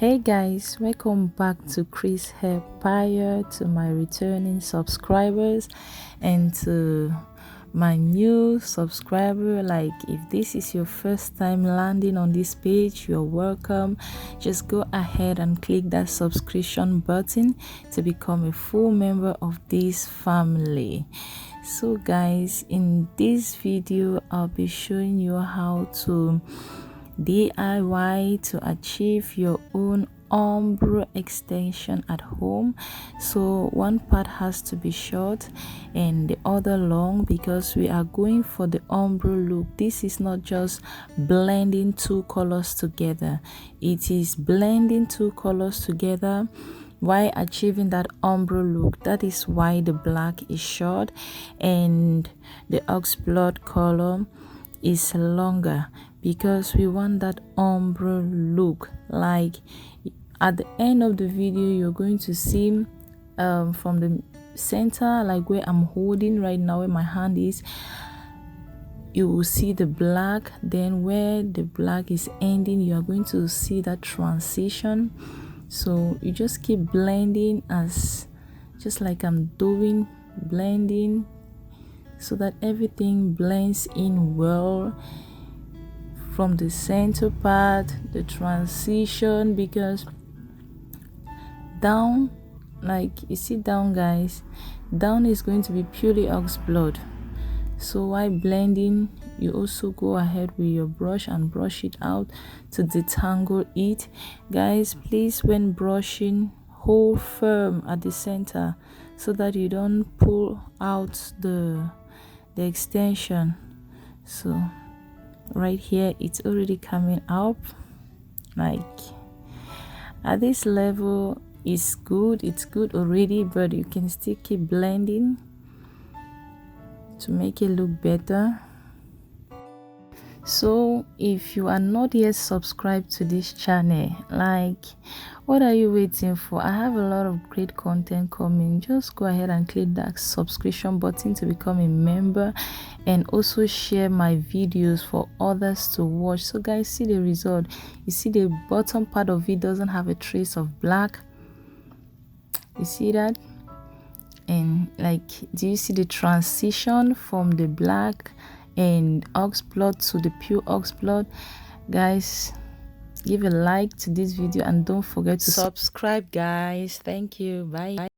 Hey guys, welcome back to Chris Hairpire, to my returning subscribers and to my new subscriber. Like, if this is your first time landing on this page, you're welcome. Just go ahead and click that subscription button to become a full member of this family. So guys, in this video I'll be showing you how to DIY to achieve your own ombre extension at home. So one part has to be short and the other long, because we are going for the ombre look. This is not just blending two colors together, it is blending two colors together while achieving that ombre look. That is why the black is short and the ox blood color is longer, because we want that ombre look. Like, at the end of the video you're going to see from the center, like where I'm holding right now, where my hand is, you will see the black. Then where the black is ending, you are going to see that transition. So you just keep blending, as just like I'm doing, blending so that everything blends in well from the center part, the transition. Because down, like you see down guys, down is going to be purely ox blood. So while blending, you also go ahead with your brush and brush it out to detangle it. Guys, please, when brushing, hold firm at the center so that you don't pull out the extension. So right here it's already coming up. Like, at this level it's good already, but you can still keep blending to make it look better. So if you are not yet subscribed to this channel, like, what are you waiting for? I have a lot of great content coming. Just go ahead and click that subscription button to become a member, and also share my videos for others to watch. So guys, see the result. You see the bottom part of it doesn't have a trace of black. You see that? And like, do you see the transition from the black and ox blood to the pure ox blood? Guys, give a like to this video and don't forget to subscribe guys. Thank you. Bye.